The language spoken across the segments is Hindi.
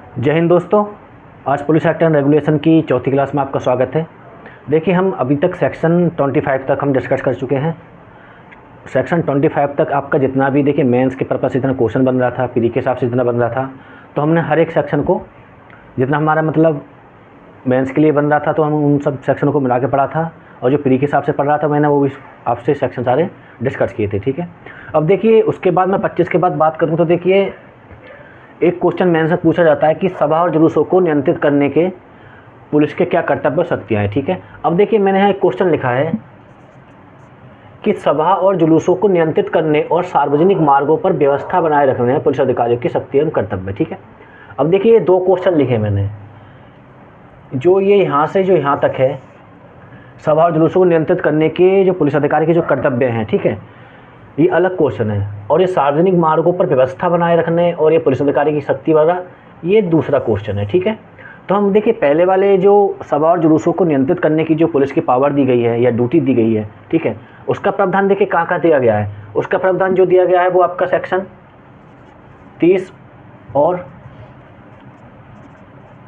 जय हिंद दोस्तों। आज पुलिस एक्ट एंड रेगुलेशन की चौथी क्लास में आपका स्वागत है। देखिए, हम अभी तक सेक्शन 25 तक हम डिस्कस कर चुके हैं। सेक्शन 25 तक आपका जितना भी देखिए मेंस के पर्पस से जितना क्वेश्चन बन रहा था, प्री के हिसाब से जितना बन रहा था, तो हमने हर एक सेक्शन को जितना हमारा मतलब मेंस के लिए बन रहा था तो हम उन सब सेक्शन को मिला के पढ़ा था, और जो प्री के हिसाब से पढ़ रहा था मैंने वो भी आपसे सेक्शन सारे डिस्कस किए थे। ठीक है, अब देखिए उसके बाद मैं 25 के बाद बात करूँ तो देखिए एक क्वेश्चन मेंस में पूछा जाता है कि सभा और जुलूसों को नियंत्रित करने के पुलिस के क्या कर्तव्य और शक्तियाँ हैं। ठीक है, अब देखिए मैंने यहाँ एक क्वेश्चन लिखा है कि सभा और जुलूसों को नियंत्रित करने और सार्वजनिक मार्गों पर व्यवस्था बनाए रखने में पुलिस अधिकारियों की शक्ति एवं कर्तव्य। ठीक है, अब देखिए ये दो क्वेश्चन लिखे मैंने, जो ये यहाँ से जो यहाँ तक है, सभा और जुलूसों को नियंत्रित करने के जो पुलिस अधिकारी के जो कर्तव्य हैं, ठीक है, ये अलग क्वेश्चन है, और ये सार्वजनिक मार्गों पर व्यवस्था बनाए रखने और ये पुलिस अधिकारी की शक्ति वाला ये दूसरा क्वेश्चन है। ठीक है, तो हम देखिए पहले वाले जो सभा और जुलूसों को नियंत्रित करने की जो पुलिस की पावर दी गई है या ड्यूटी दी गई है, ठीक है, उसका प्रावधान देखिए कहाँ कहाँ दिया गया है। उसका प्रावधान जो दिया गया है वो आपका सेक्शन 30 और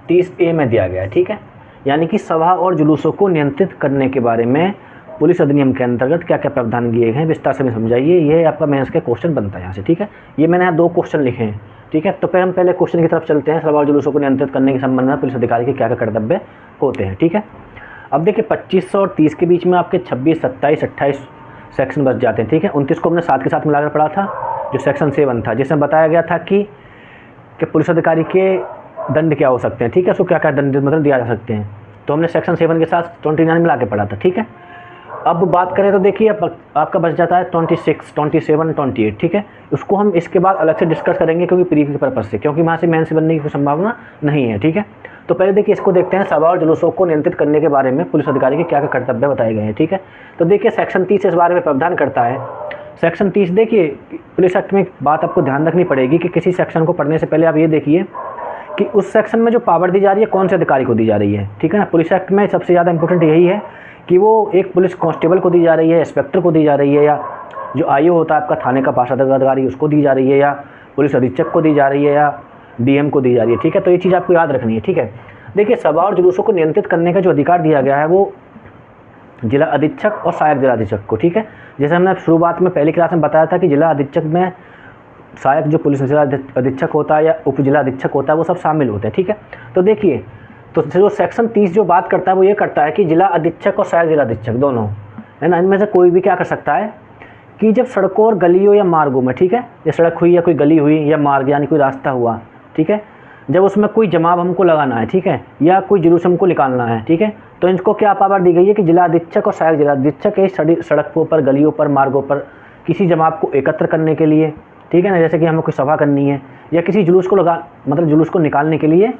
30A में दिया गया है। ठीक है, यानी कि सभा और जुलूसों को नियंत्रित करने के बारे में पुलिस अधिनियम के अंतर्गत क्या क्या प्रावधान किए गए हैं विस्तार से में समझाइए। ये आपका मेंस का क्वेश्चन बनता है यहाँ से। ठीक है, ये मैंने यहाँ दो क्वेश्चन लिखे हैं। ठीक है, तो फिर हम पहले क्वेश्चन की तरफ चलते हैं। सभा और जुलूसों को नियंत्रित करने के संबंध में पुलिस अधिकारी के क्या क्या कर्तव्य होते हैं। ठीक है, अब देखिए 25 और 30 के बीच में आपके 26, 27, 28 सेक्शन बच जाते हैं। ठीक है, 29 को हमने 7 के साथ मिलाकर पढ़ा था, जो सेक्शन 7 था, जिसमें बताया गया था कि पुलिस अधिकारी के दंड क्या हो सकते हैं। ठीक है, उसको क्या क्या दंड मतलब दिया जा सकते हैं, तो हमने सेक्शन 7 के साथ 29 मिला के पढ़ा था। ठीक है, अब बात करें तो देखिए अब आपका बच जाता है 26, 27, 28। ठीक है, उसको हम इसके बाद अलग से डिस्कस करेंगे क्योंकि प्री के पर्पस से, क्योंकि वहाँ से मेन से बनने की कोई संभावना नहीं है। ठीक है, तो पहले देखिए इसको देखते हैं, सभा और जुलूसों को नियंत्रित करने के बारे में पुलिस अधिकारी के क्या क्या कर्तव्य बताए गए हैं। ठीक है, तो देखिए सेक्शन 30 इस बारे में प्रावधान करता है। सेक्शन 30 देखिए पुलिस एक्ट में एक बात आपको ध्यान रखनी पड़ेगी कि किसी सेक्शन को पढ़ने से पहले आप ये देखिए कि उस सेक्शन में जो पावर दी जा रही है कौन से अधिकारी को दी जा रही है। ठीक है ना, पुलिस एक्ट में सबसे ज़्यादा इंपॉर्टेंट यही है कि वो एक पुलिस कांस्टेबल को दी जा रही है, इंस्पेक्टर को दी जा रही है, या जो आईओ होता है आपका थाने का पार्षद अधिकारी उसको दी जा रही है, या पुलिस अधीक्षक को दी जा रही है, या डीएम को दी जा रही है। ठीक है, तो ये चीज़ आपको याद रखनी है। ठीक है, देखिए सभा और जुलूसों को नियंत्रित करने का जो अधिकार दिया गया है वो जिला अधीक्षक और सहायक जिला अधीक्षक को। ठीक है, जैसे हमने शुरुआत में पहली क्लास में बताया था कि जिला अधीक्षक में सहायक जो पुलिस जिला अधीक्षक होता है या उप जिला अधीक्षक होता है वो सब शामिल होते हैं। ठीक है, तो देखिए तो जो सेक्शन 30 जो बात करता है वो ये करता है कि जिला अधीक्षक और सहायक जिला अधीक्षक दोनों है ना, इनमें से कोई भी क्या कर सकता है कि जब सड़कों और गलियों या मार्गों में, ठीक है, या सड़क हुई या कोई गली हुई या मार्ग यानी कोई रास्ता हुआ, ठीक है, जब उसमें कोई जमाव हमको लगाना है, ठीक है, या कोई जुलूस हमको निकालना है, ठीक है, तो इनको क्या पावर दी गई है कि जिला अधीक्षक और सहायक जिला अधीक्षक इस सड़कों पर, गलियों पर, मार्गों पर किसी जमाव को एकत्र करने के लिए, ठीक है ना, जैसे कि हमें कोई सभा करनी है या किसी जुलूस को मतलब जुलूस को निकालने के लिए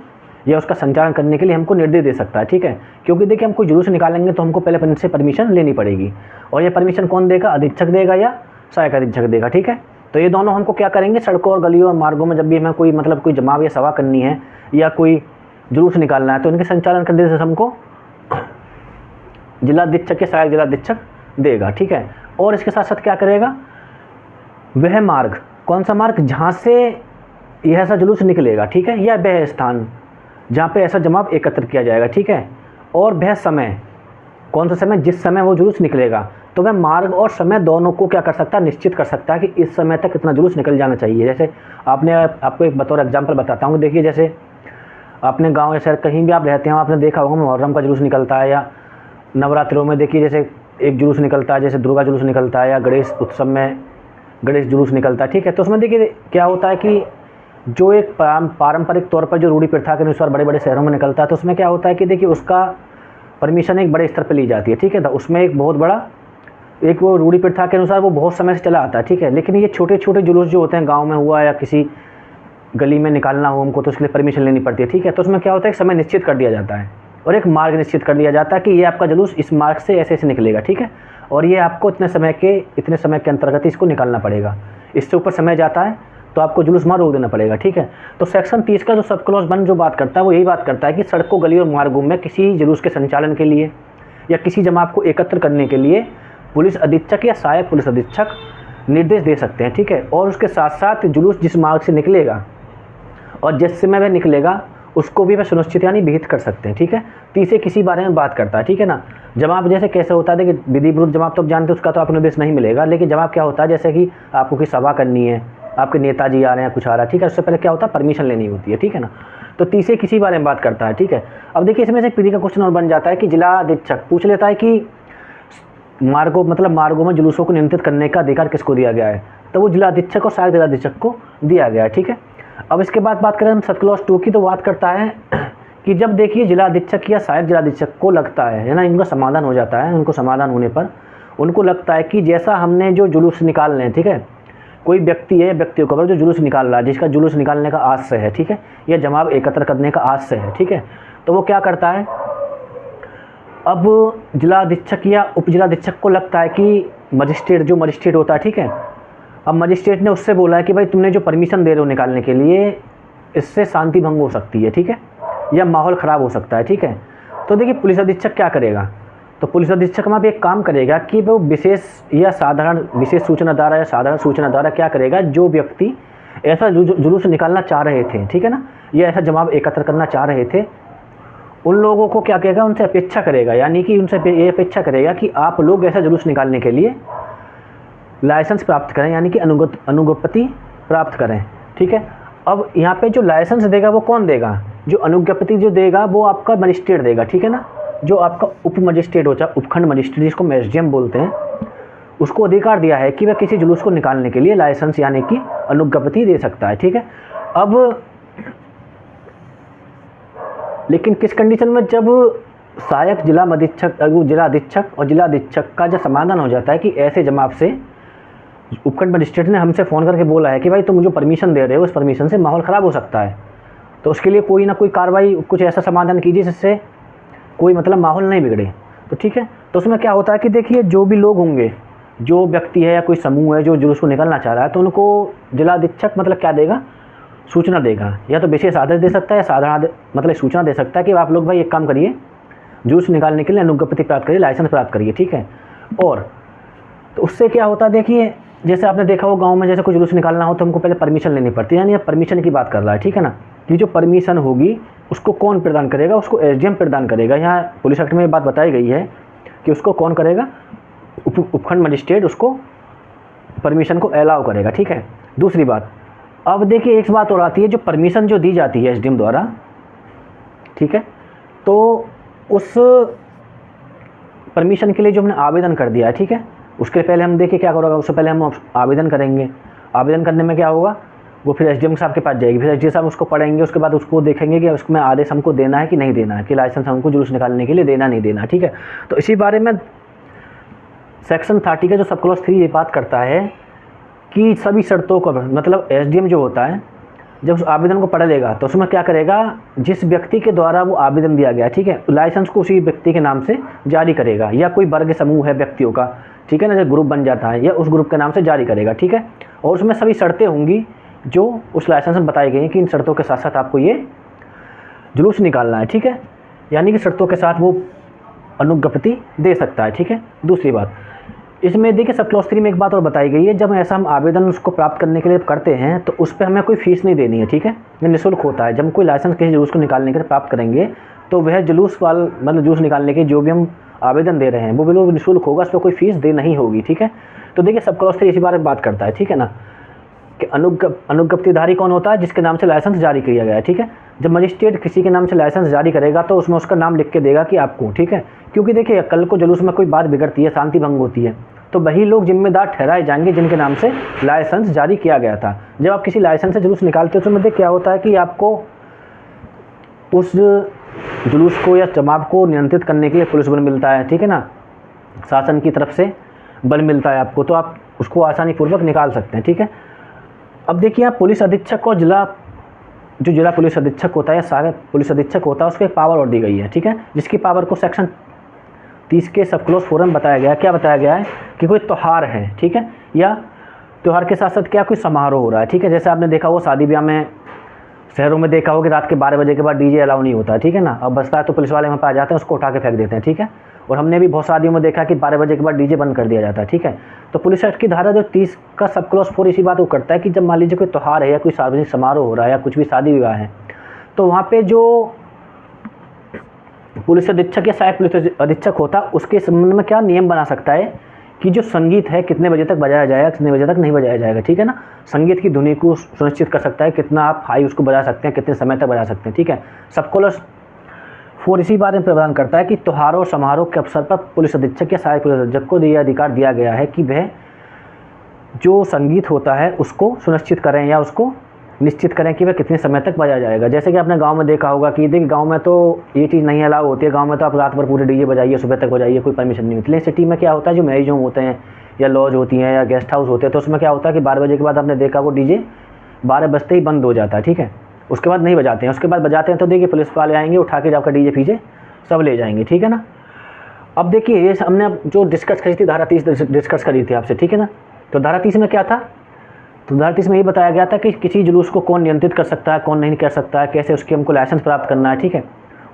या उसका संचालन करने के लिए हमको निर्देश दे सकता है। ठीक है, क्योंकि देखिए हम कोई जुलूस निकालेंगे तो हमको पहले इनसे परमिशन लेनी पड़ेगी, और ये परमिशन कौन देगा, अधीक्षक देगा या सहायक अधीक्षक देगा। ठीक है, तो ये दोनों हमको क्या करेंगे, सड़कों और गलियों और मार्गों में जब भी हमें कोई मतलब कोई जमाव या सभा करनी है या कोई जुलूस निकालना है तो इनके संचालन का निर्देश हमको जिला अधीक्षक या सहायक जिला अधीक्षक देगा। ठीक है, और इसके साथ साथ क्या करेगा, वह मार्ग, कौन सा मार्ग जहाँ से यह ऐसा जुलूस निकलेगा, ठीक है, या वह स्थान जहाँ पे ऐसा जमाव एकत्र किया जाएगा, ठीक है, और वह समय, कौन सा समय, जिस समय वो जुलूस निकलेगा, तो वह मार्ग और समय दोनों को क्या कर सकता है, निश्चित कर सकता है कि इस समय तक इतना जुलूस निकल जाना चाहिए। जैसे आपको एक बतौर एग्जाम्पल बताता हूँ, देखिए जैसे आपने गाँव या शहर कहीं भी आप रहते हैं आपने देखा होगा मुहर्रम का जुलूस निकलता है, या नवरात्रों में देखिए जैसे एक जुलूस निकलता है, जैसे दुर्गा जुलूस निकलता है, या गणेश उत्सव में गणेश जुलूस निकलता है। ठीक है, तो उसमें देखिए क्या होता है कि जो एक पारंपरिक तौर पर जो रूढ़ी प्रथा के अनुसार बड़े बड़े शहरों में निकलता है, तो उसमें क्या होता है कि देखिए उसका परमिशन एक बड़े स्तर पर ली जाती है। ठीक है, तो उसमें एक बहुत बड़ा एक वो रूढ़ी प्रथा के अनुसार वो बहुत समय से चला आता है। ठीक है, लेकिन ये छोटे छोटे जुलूस जो होते हैं गाँव में हुआ या किसी गली में निकालना हो हमको, तो उसके लिए परमिशन लेनी पड़ती है। ठीक है, तो उसमें क्या होता है, समय निश्चित कर दिया जाता है और एक मार्ग निश्चित कर दिया जाता है कि ये आपका जुलूस इस मार्ग से ऐसे ऐसे निकलेगा। ठीक है, और ये आपको इतने समय के अंतर्गत इसको निकालना पड़ेगा, इससे ऊपर समय जाता है तो आपको जुलूस वहाँ रोक देना पड़ेगा। ठीक है, तो सेक्शन 30 का जो सब क्लॉज 1 जो बात करता है वो यही बात करता है कि सड़कों, गलियों और मार्गों में किसी जुलूस के संचालन के लिए या किसी जमात को एकत्र करने के लिए पुलिस अधीक्षक या सहायक पुलिस अधीक्षक निर्देश दे सकते हैं। ठीक है, और उसके साथ साथ जुलूस जिस मार्ग से निकलेगा और जिस समय वह निकलेगा उसको भी वह सुनिश्चित यानी विहित कर सकते हैं, ठीक है। तो इसे किसी बारे में बात करता है, ठीक है ना। जवाब जैसे कैसे होता है, देखिए विधिविरुद्ध जवाब तो आप जानते हैं, उसका तो आपको निर्देश नहीं मिलेगा, लेकिन जवाब क्या होता है, जैसे कि आपको कोई सभा करनी है, आपके नेताजी आ रहे हैं, कुछ आ रहा है, ठीक है, उससे पहले क्या होता है, परमिशन लेनी होती है, ठीक है ना। तो तीसरे किसी बारे में बात करता है, ठीक है। अब देखिए इसमें से पीढ़ी का क्वेश्चन और बन जाता है कि जिला अधीक्षक पूछ लेता है कि मार्गों में जुलूसों को नियंत्रित करने का अधिकार किसको दिया गया है, तो वो जिला अधीक्षक और सहायक जिला अधीक्षक को दिया गया है, ठीक है। अब इसके बाद बात करें हम सब क्लॉज 2 की, तो बात करता है कि जब देखिए जिला अधीक्षक या सहायक जिला अधीक्षक को लगता है ना, इनका समाधान हो जाता है, उनको समाधान होने पर उनको लगता है कि जैसा हमने जो जुलूस निकालने हैं, ठीक है, कोई व्यक्ति है, व्यक्तियों को जो जुलूस निकाल रहा है, जिसका जुलूस निकालने का आशय है, ठीक है, या जवाब एकत्र करने का आशय है, ठीक है, तो वो क्या करता है, अब जिला अधीक्षक या उप जिला अधीक्षक को लगता है कि मजिस्ट्रेट होता है, ठीक है, अब मजिस्ट्रेट ने उससे बोला है कि भाई तुमने जो परमिशन दे रहे हो निकालने के लिए, इससे शांति भंग हो सकती है, ठीक है, या माहौल ख़राब हो सकता है, ठीक है। तो देखिए पुलिस अधीक्षक क्या करेगा, तो पुलिस अधीक्षक वहाँ पे एक काम करेगा कि वो विशेष सूचना द्वारा या साधारण सूचना द्वारा क्या करेगा, जो व्यक्ति ऐसा जुलूस निकालना चाह रहे थे, ठीक है ना, या ऐसा जवाब एकत्र करना चाह रहे थे, उन लोगों को क्या करेगा, उनसे अपेक्षा करेगा, यानी कि उनसे ये अपेक्षा करेगा कि आप लोग ऐसा जुलूस निकालने के लिए लाइसेंस प्राप्त करें, यानी कि अनुज्ञप्ति प्राप्त करें, ठीक है। अब यहाँ पे जो लाइसेंस देगा वो कौन देगा, जो अनुज्ञप्ति जो देगा वो आपका मजिस्ट्रेट देगा, ठीक है ना, जो आपका उप मजिस्ट्रेट होता है, उपखंड मजिस्ट्रेट जिसको एसडीएम बोलते हैं, उसको अधिकार दिया है कि वह किसी जुलूस को निकालने के लिए लाइसेंस यानी कि अनुज्ञप्ति दे सकता है, ठीक है। अब लेकिन किस कंडीशन में, जब सहायक जिला अधीक्षक और जिला अधीक्षक का जब समाधान हो जाता है कि ऐसे जवाब से उपखंड मजिस्ट्रेट ने हमसे फ़ोन करके बोला है कि भाई तुम जो परमिशन दे रहे हो उस परमिशन से माहौल ख़राब हो सकता है, तो उसके लिए कोई ना कोई कार्रवाई, कुछ ऐसा समाधान कीजिए जिससे कोई माहौल नहीं बिगड़े, तो ठीक है। तो उसमें क्या होता है कि देखिए जो भी लोग होंगे, जो व्यक्ति है या कोई समूह है जो जुलूस को निकालना चाह रहा है, तो उनको जिला अधीक्षक क्या देगा, सूचना देगा, या तो विशेष आदेश दे सकता है या साधारण सूचना दे सकता है कि आप लोग भाई एक काम करिए, जुलूस निकालने के लिए अनुज्ञप्ति प्राप्त करिए, लाइसेंस प्राप्त करिए, ठीक है। और तो उससे क्या होता है, देखिए जैसे आपने देखा हो गांव में जैसे कोई जुलूस निकालना हो तो हमको पहले परमिशन लेनी पड़ती है, यानी परमिशन की बात कर रहा है, ठीक है ना, कि जो परमिशन होगी उसको कौन प्रदान करेगा, उसको एसडीएम प्रदान करेगा। यहाँ पुलिस एक्ट में ये बात बताई गई है कि उसको कौन करेगा, उपखंड मजिस्ट्रेट उसको परमिशन को अलाउ करेगा, ठीक है। दूसरी बात, अब देखिए एक बात और आती है, जो परमिशन जो दी जाती है एसडीएम द्वारा, ठीक है, तो उस परमिशन के लिए जो हमने आवेदन कर दिया है, ठीक है, उसके पहले हम देखिए क्या करोगे, उससे पहले हम आवेदन करेंगे, आवेदन करने में क्या होगा, वो फिर एसडीएम साहब के पास जाएगी, फिर एसडीएम साहब उसको पढ़ेंगे, उसके बाद उसको देखेंगे कि उसमें आदेश हमको देना है कि नहीं देना है, कि लाइसेंस हमको जुलूस निकालने के लिए देना नहीं देना, ठीक है। तो इसी बारे में सेक्शन 30 का जो सब क्लॉज 3 ये बात करता है कि सभी शर्तों को एसडीएम जो होता है जब उस आवेदन को पढ़ लेगा तो उसमें क्या करेगा, जिस व्यक्ति के द्वारा वो आवेदन दिया गया, ठीक है, लाइसेंस को उसी व्यक्ति के नाम से जारी करेगा, या कोई वर्ग समूह है व्यक्तियों का, ठीक है ना, जैसे ग्रुप बन जाता है, या उस ग्रुप के नाम से जारी करेगा, ठीक है। और उसमें सभी शर्तें होंगी जो उस लाइसेंस में बताई गई हैं कि इन शर्तों के साथ साथ आपको ये जुलूस निकालना है, ठीक है, यानी कि शर्तों के साथ वो अनुज्ञप्ति दे सकता है, ठीक है। दूसरी बात, इसमें देखिए सब क्लॉज 3 में एक बात और बताई गई है, जब ऐसा हम आवेदन उसको प्राप्त करने के लिए करते हैं तो उस पर हमें कोई फीस नहीं देनी है, ठीक है, ये निःशुल्क होता है। जब कोई लाइसेंस किसी जुलूस को निकालने के लिए प्राप्त करेंगे तो वह जुलूस जुलूस निकालने के जो भी हम आवेदन दे रहे हैं वो बिल्कुल निःशुल्क होगा, उस पर कोई फीस देना ही होगी, ठीक है। तो देखिए सब क्लॉज 3 इसी बारे में बात करता है, ठीक है ना, कि अनुज्ञप्तिधारी कौन होता है, जिसके नाम से लाइसेंस जारी किया गया है, ठीक है। जब मजिस्ट्रेट किसी के नाम से लाइसेंस जारी करेगा तो उसमें उसका नाम लिख के देगा कि आपको, ठीक है, क्योंकि देखिए कल को जुलूस में कोई बात बिगड़ती है, शांति भंग होती है, तो वही लोग जिम्मेदार ठहराए जाएंगे जिनके नाम से लाइसेंस जारी किया गया था। जब आप किसी लाइसेंस से जुलूस निकालते हो तो उसमें क्या होता है कि आपको उस जुलूस को या जमात को नियंत्रित करने के लिए पुलिस बल मिलता है, ठीक है ना, शासन की तरफ से बल मिलता है आपको, तो आप उसको आसानी पूर्वक निकाल सकते हैं, ठीक है। अब देखिए आप पुलिस अधीक्षक और जिला पुलिस अधीक्षक होता है या सारे पुलिस अधीक्षक होता है, उसको एक पावर और दी गई है, ठीक है, जिसकी पावर को सेक्शन 30 के सब क्लॉज 4 में बताया गया है। क्या बताया गया है कि कोई त्यौहार है, ठीक है, या त्यौहार के साथ साथ क्या कोई समारोह हो रहा है, ठीक है, जैसे आपने देखा हो शादी ब्याह में शहरों में देखा हो कि रात के 12 बजे के बाद डीजे अलाउ नहीं होता है, ठीक है ना, अब बजता है तो पुलिस वाले वहाँ पर आ जाते हैं, उसको उठा के फेंक देते हैं, ठीक है। और हमने भी बहुत शादियों में देखा कि 12 बजे के बाद डीजे बंद कर दिया जाता है, ठीक है। तो पुलिस एक्ट की धारा जो 30 का सब क्लॉज 4 इसी बात को करता है कि जब मान लीजिए कोई त्यौहार है या कोई सार्वजनिक समारोह हो रहा है या कुछ भी शादी विवाह है, तो वहाँ पे जो पुलिस अधीक्षक या सहायक पुलिस अधीक्षक होता है उसके संबंध में क्या नियम बना सकता है कि जो संगीत है कितने बजे तक बजाया जाएगा, कितने बजे तक नहीं बजाया जाएगा, ठीक है ना। संगीत की धुनी को सुनिश्चित कर सकता है, कितना आप हाई उसको बजा सकते हैं, कितने समय तक बजा सकते हैं, ठीक है। सब क्लॉज 4 इसी बारे में प्रदान करता है कि त्योहारों और समारोह के अवसर पर पुलिस अधीक्षक या सहायक पुलिस अधीक्षक को यह अधिकार दिया गया है कि वह जो संगीत होता है उसको सुनिश्चित करें या उसको निश्चित करें कि वह कितने समय तक बजाया जाएगा। जैसे कि आपने गांव में देखा होगा कि देखिए गांव में तो ये चीज़ नहीं अलाउ होती है, गांव में तो आप रात भर पूरे डीजे बजाइए, सुबह तक बजाइए, कोई परमिशन नहीं मिलती। सिटी में क्या होता है, जो मैरिज होम होते हैं या लॉज होती हैं या गेस्ट हाउस होते हैं, तो उसमें क्या होता है कि 12 बजे के बाद आपने देखा वो डीजे 12 बजते ही बंद हो जाता है, ठीक है। उसके बाद नहीं बजाते हैं, उसके बाद बजाते हैं तो देखिए पुलिस वाले आएंगे, उठा के आपका डीजे पीछे सब ले जाएंगे, ठीक है ना। अब देखिए ये हमने जो डिस्कस करी थी धारा 30 डिस्कस करी थी आपसे, ठीक है ना। तो धारा 30 में क्या था, तो धारा 30 में ये बताया गया था कि किसी जुलूस को कौन नियंत्रित कर सकता है, कौन नहीं कर सकता है, कैसे उसके हमको लाइसेंस प्राप्त करना है, ठीक है।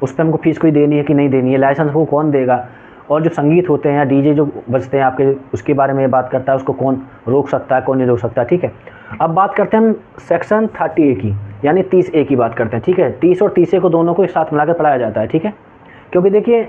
उस पर हमको फीस कोई देनी है कि नहीं देनी है, लाइसेंस को कौन देगा, और जो संगीत होते हैं या डीजे जो बजते हैं आपके, उसके बारे में ये बात करता है, उसको कौन रोक सकता है, कौन नहीं रोक सकता, ठीक है। अब बात करते हैं हम सेक्शन 30A की, यानी 30A की बात करते हैं, ठीक है। 30 और 30A को दोनों को एक साथ मिलाकर पढ़ाया जाता है, ठीक है। क्योंकि देखिए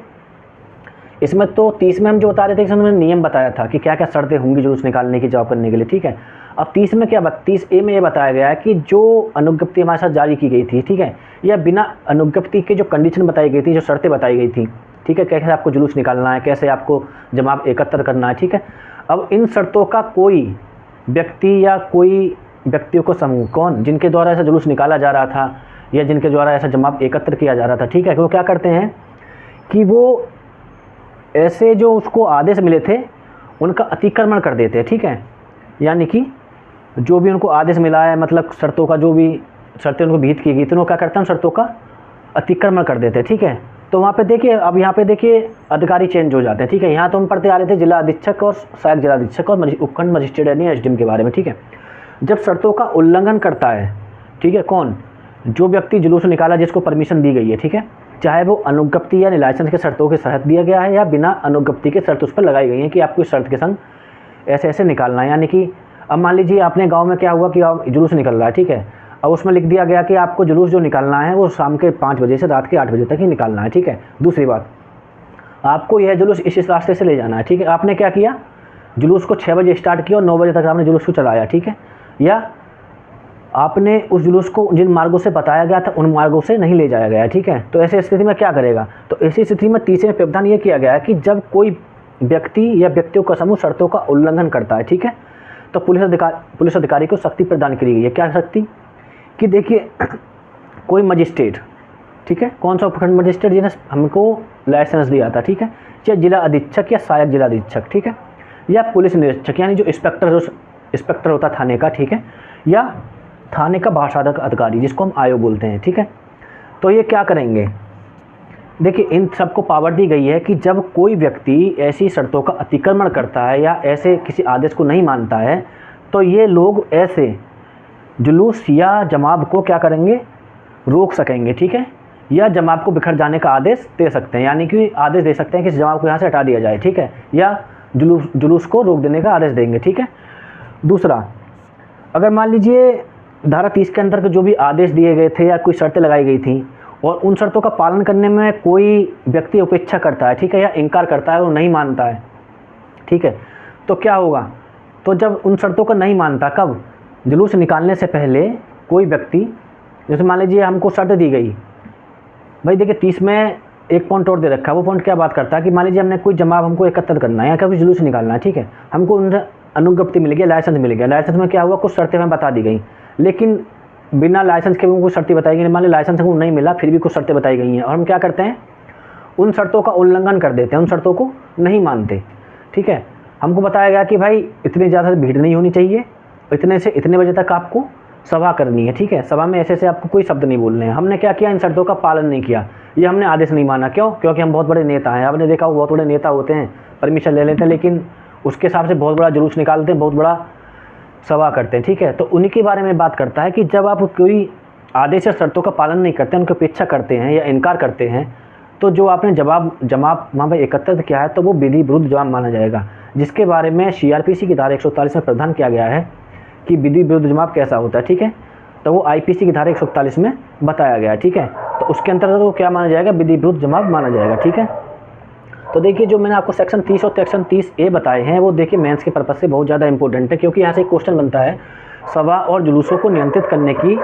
इसमें तो 30 में हम जो बता रहे थे कि हमने नियम बताया था कि क्या क्या शर्तें होंगी जुलूस निकालने की, जॉब करने के लिए, ठीक है। अब 30 में क्या 30A में ये बताया गया है कि जो अनुज्ञप्ति हमारे साथ जारी की गई थी, ठीक है, या बिना अनुज्ञप्ति के जो कंडीशन बताई गई थी, जो शर्तें बताई गई थी, ठीक है, कैसे आपको जुलूस निकालना है, कैसे आपको जमात एकत्र करना है, ठीक है। अब इन शर्तों का कोई व्यक्ति या कोई व्यक्तियों को समूह कौन जिनके द्वारा ऐसा जुलूस निकाला जा रहा था या जिनके द्वारा ऐसा जमात एकत्र किया जा रहा था, ठीक है, वो क्या करते हैं कि वो ऐसे जो उसको आदेश मिले थे उनका अतिक्रमण कर देते हैं, ठीक है। यानी कि जो भी उनको आदेश मिला है, मतलब शर्तों का जो भी शर्तें उनको विहित की गई थी, वो क्या करते हैं शर्तों का अतिक्रमण कर देते हैं, ठीक है। तो वहाँ पे देखिए, अब यहाँ पे देखिए अधिकारी चेंज हो जाते हैं, ठीक है। यहाँ तो हम पढ़ते आ रहे थे जिला अधीक्षक और सहायक जिला अधीक्षक और उपखंड मजिस्ट्रेट यानी एसडीएम के बारे में, ठीक है। जब शर्तों का उल्लंघन करता है, ठीक है, कौन, जो व्यक्ति जुलूस निकाला जिसको परमिशन दी गई है, ठीक है, चाहे वो अनुज्ञप्ति या लाइसेंस के शर्तों के तहत दिया गया है या बिना अनुज्ञप्ति के शर्त उस पर लगाई गई है कि आपको इस शर्त के संग ऐसे ऐसे निकालना है। यानी कि अब मान लीजिए आपने गांव में क्या हुआ कि आप जुलूस निकल रहा है, ठीक है, अब उसमें लिख दिया गया कि आपको जुलूस जो निकालना है वो शाम के 5 बजे से रात के 8 बजे तक ही निकालना है, ठीक है। दूसरी बात, आपको यह जुलूस इस रास्ते से ले जाना है, ठीक है। आपने क्या किया, जुलूस को 6 बजे स्टार्ट किया और 9 बजे तक आपने जुलूस को चलाया, ठीक है, या आपने उस जुलूस को जिन मार्गों से बताया गया था उन मार्गों से नहीं ले जाया गया, ठीक है। तो ऐसी स्थिति में क्या करेगा, तो ऐसी स्थिति में 30वें प्रावधान ये किया गया है कि जब कोई व्यक्ति या व्यक्तियों का समूह शर्तों का उल्लंघन करता है, ठीक है, तो पुलिस अधिकारी को शक्ति प्रदान की गई है। क्या शक्ति, कि देखिए कोई मजिस्ट्रेट, ठीक है, कौन सा उपखंड मजिस्ट्रेट जिन्हें हमको लाइसेंस दिया था, ठीक है, या जिला अधीक्षक या सहायक जिला अधीक्षक, ठीक है, या पुलिस निरीक्षक यानी जो इंस्पेक्टर होता थाने का, ठीक है, या थाने का भाषाधक अधिकारी जिसको हम आयोग बोलते हैं, ठीक है। तो ये क्या करेंगे, देखिए इन सबको पावर दी गई है कि जब कोई व्यक्ति ऐसी शर्तों का अतिक्रमण करता है या ऐसे किसी आदेश को नहीं मानता है, तो ये लोग ऐसे जुलूस या जमात को क्या करेंगे, रोक सकेंगे, ठीक है, या जमात को बिखर जाने का आदेश दे सकते हैं। यानी कि आदेश दे सकते हैं कि इस जमात को यहाँ से हटा दिया जाए, ठीक है, या जुलूस को रोक देने का आदेश देंगे, ठीक है। दूसरा, अगर मान लीजिए धारा 30 के अंतर्गत जो भी आदेश दिए गए थे या कोई शर्तें लगाई गई थी और उन शर्तों का पालन करने में कोई व्यक्ति उपेक्षा करता है, ठीक है, या इनकार करता है, वो नहीं मानता है, ठीक है, तो क्या होगा, तो जब उन शर्तों को नहीं मानता, कब, जुलूस निकालने से पहले कोई व्यक्ति, जैसे मान लीजिए हमको शर्त दी गई, भाई देखिए 30 में एक पॉइंट और दे रखा है, वो पॉइंट क्या बात करता है कि मान लीजिए हमने कोई जमात हमको एकत्र करना है या कभी जुलूस निकालना है, ठीक है, हमको अनुज्ञप्ति मिल गया, लाइसेंस मिल गया, लाइसेंस में क्या हुआ, कुछ शर्तें हमें बता दी गई, लेकिन बिना लाइसेंस के भी कुछ शर्तें बताई गई, मान ली लाइसेंस हमको नहीं मिला फिर भी कुछ शर्तें बताई गई हैं, और हम क्या करते हैं, उन शर्तों का उल्लंघन कर देते हैं, उन शर्तों को नहीं मानते, ठीक है। हमको बताया गया कि भाई इतनी ज़्यादा भीड़ नहीं होनी चाहिए, इतने से इतने बजे तक आपको सभा करनी है, ठीक है, सभा में ऐसे आपको कोई शब्द नहीं बोलने हैं। हमने क्या किया, इन शर्तों का पालन नहीं किया, ये हमने आदेश नहीं माना, क्यों, क्योंकि हम बहुत बड़े नेता हैं। आपने देखा बहुत बड़े नेता होते हैं, परमिशन ले लेते हैं, लेकिन उसके हिसाब से बहुत बड़ा जुलूस निकालते हैं, बहुत बड़ा सभा करते हैं, ठीक है। तो उन्हीं के बारे में बात करता है कि जब आप कोई आदेश या शर्तों का पालन नहीं करते, उनकी उपेक्षा करते हैं या इनकार करते हैं, तो जो आपने जवाब वहाँ पर एकत्रित किया है तो वो विधि विरुद्ध जवाब माना जाएगा, जिसके बारे में सीआरपीसी की धारा 141 में प्रावधान किया गया है कि विधि विरुद्ध जवाब कैसा होता है, ठीक है। तो वो आईपीसी की धारा 141 में बताया गया है, ठीक है। तो उसके अंतर्गत वो क्या माना जाएगा, विधि विरुद्ध जवाब माना जाएगा, ठीक है। तो देखिए जो मैंने आपको सेक्शन 30 और सेक्शन 30A बताए हैं वो देखिए मेंस के पर्पज से बहुत ज़्यादा इंपॉर्टेंट है, क्योंकि यहाँ से एक क्वेश्चन बनता है, सभा और जुलूसों को नियंत्रित करने की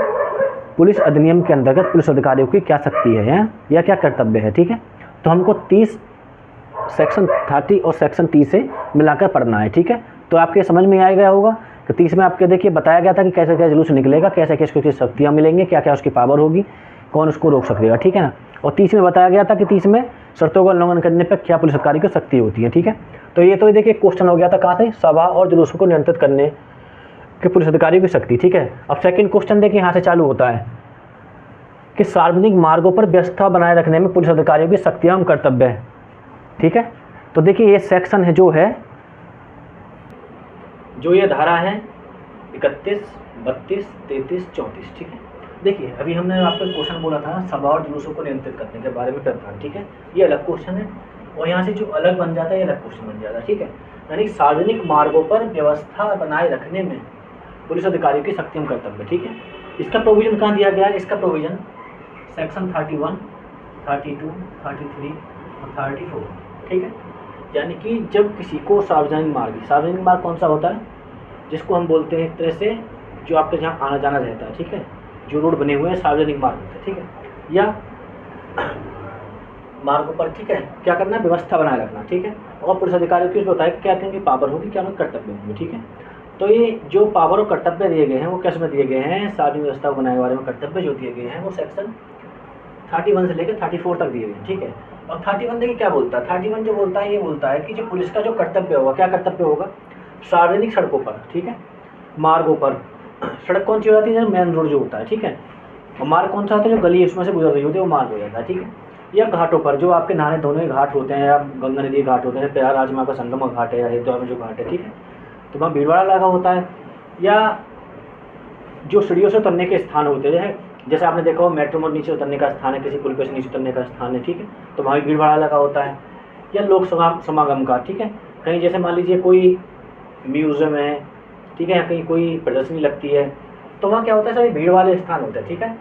पुलिस अधिनियम के अंतर्गत पुलिस अधिकारियों की क्या शक्ति है या क्या कर्तव्य है, ठीक है। तो हमको 30 सेक्शन 30 और सेक्शन 30 से मिलाकर पढ़ना है, ठीक है। तो आपके समझ में आएगा होगा कि 30 में आपके देखिए बताया गया था कि कैसे क्या जुलूस निकलेगा, कैसे कैसे उसकी शक्तियाँ मिलेंगी, क्या क्या उसकी पावर होगी, कौन उसको रोक सकेगा, ठीक है ना। और 30 में बताया गया था कि 30 में शर्तों का उल्लंघन करने पर क्या पुलिस अधिकारी की शक्ति होती है, ठीक है। तो ये तो देखिए क्वेश्चन हो गया था कहाँ से, सभा और जुलूसों को नियंत्रित करने के पुलिस अधिकारियों की शक्ति, ठीक है। अब सेकंड क्वेश्चन देखिए यहाँ से चालू होता है कि सार्वजनिक मार्गों पर व्यवस्था बनाए रखने में पुलिस अधिकारियों की शक्तियाँ एवं कर्तव्य है, ठीक है। तो देखिए ये सेक्शन है जो ये धारा है 31, 32, 33, 34, ठीक है। देखिए अभी हमने आपको क्वेश्चन बोला था सभा और जुलूसों को नियंत्रित करने के बारे में प्रावधान, ठीक है। ये अलग क्वेश्चन है और यहाँ से जो अलग बन जाता है ये अलग क्वेश्चन बन जाता है, ठीक है। यानी सार्वजनिक मार्गों पर व्यवस्था बनाए रखने में पुलिस अधिकारियों की शक्ति एवं कर्तव्य, ठीक है। इसका प्रोविजन कहाँ दिया गया है, इसका प्रोविजन सेक्शन 31, 32, 33 और 34, ठीक है। यानी कि जब किसी को सार्वजनिक मार्ग कौन सा होता है, जिसको हम बोलते हैं एक तरह से जो आपके जहाँ आना जाना रहता है, ठीक है, जो रोड बने हुए हैं सार्वजनिक मार्ग होते हैं, ठीक है, या मार्गों पर, ठीक है, क्या करना है, व्यवस्था बनाए रखना, ठीक है। और पुलिस अधिकारियों की बताया कि क्या उनकी पावर होगी, क्या उनके कर्तव्य होंगे, ठीक है। तो ये जो पावर और कर्तव्य दिए गए हैं वो किस में दिए गए हैं, सार्वजनिक व्यवस्था को बनाने के बारे में कर्तव्य जो दिए गए हैं वो सेक्शन 31 से लेकर 34 तक दिए गए हैं, ठीक है। और 31 देखिए क्या बोलता है, 31 जो बोलता है ये बोलता है कि जो पुलिस का जो कर्तव्य होगा, क्या कर्तव्य होगा, सार्वजनिक सड़कों पर, ठीक है, मार्गों पर, सड़क कौन सी हो जाती है, मेन रोड जो होता है, ठीक है, और मार्ग कौन सा होता है, जो गली उसमें से गुजर रही होती है वो मार्ग हो जाता है, ठीक है। या घाटों पर जो आपके नहाने धोने घाट होते हैं या गंगा नदी घाट होते हैं, प्रयागराज में आपका संगम घाट है या हरिद्वार में जो घाट है, ठीक है, तो वहाँ भीड़ भाड़ लगा होता है। या जो सीढ़ियों से उतरने के स्थान होते हैं, जैसे आपने देखा हो मेट्रो में नीचे उतरने का स्थान है, किसी पुल पे से नीचे उतरने का स्थान है, ठीक है, तो वहाँ भी भीड़ भाड़ लगा होता है। या लोक समागम का, ठीक है, कहीं जैसे मान लीजिए कोई म्यूज़ियम है, ठीक है, या कहीं कोई प्रदर्शनी लगती है तो वहाँ क्या होता है, सभी भीड़ वाले स्थान होते हैं, ठीक है,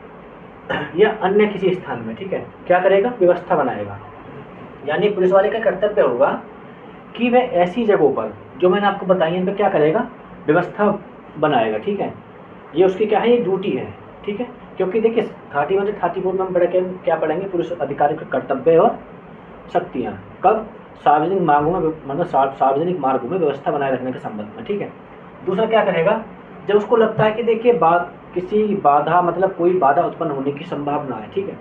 या अन्य किसी स्थान में, ठीक है, क्या करेगा, व्यवस्था बनाएगा। यानी पुलिस वाले का कर्तव्य होगा कि वह ऐसी जगहों पर जो मैंने आपको बताई इन पर क्या करेगा, व्यवस्था बनाएगा, ठीक है। ये उसकी क्या है, ये ड्यूटी है, ठीक है। क्योंकि देखिए 31 से 34 में हम क्या पढ़ेंगे, पुलिस अधिकारी के कर्तव्य और शक्तियाँ कब, सार्वजनिक मार्गों में, मतलब सार्वजनिक मार्गों में व्यवस्था बनाए रखने के संबंध में, ठीक है। दूसरा क्या करेगा, जब उसको लगता है कि देखिए किसी बाधा, मतलब कोई बाधा उत्पन्न होने की संभावना है, ठीक है,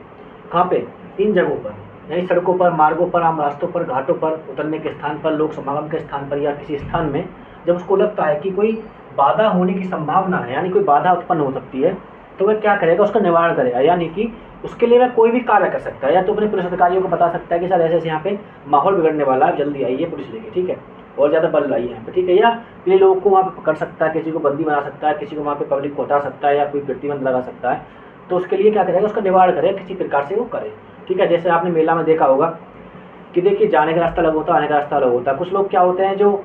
कहाँ पे, इन जगहों पर, यानी सड़कों पर, मार्गों पर, आम रास्तों पर, घाटों पर, उतरने के स्थान पर, लोक समागम के स्थान पर या किसी स्थान में जब उसको लगता है कि कोई बाधा होने की संभावना है, यानी कोई बाधा उत्पन्न हो सकती है, तो वह क्या करेगा, उसका निवारण करेगा। यानी कि उसके लिए वह कोई भी कार्य कर सकता है, या तो अपने पुलिस अधिकारियों को बता सकता है कि सर ऐसे ऐसे यहाँ पे माहौल बिगड़ने वाला है, जल्दी आइए पुलिस लेके, ठीक है, और ज़्यादा बल लाइए यहाँ पे, ठीक है। या ये लोगों को वहाँ पे पकड़ सकता है, किसी को बंदी बना सकता है, किसी को वहाँ पे पब्लिक को हटा सकता है, या कोई प्रतिबंध लगा सकता है, तो उसके लिए क्या करेगा, उसका निवारण करेगा, किसी प्रकार से वो करे, ठीक है। जैसे आपने मेला में देखा होगा कि देखिए जाने का रास्ता अलग होता है, आने का रास्ता अलग होता है। कुछ लोग क्या होते हैं जो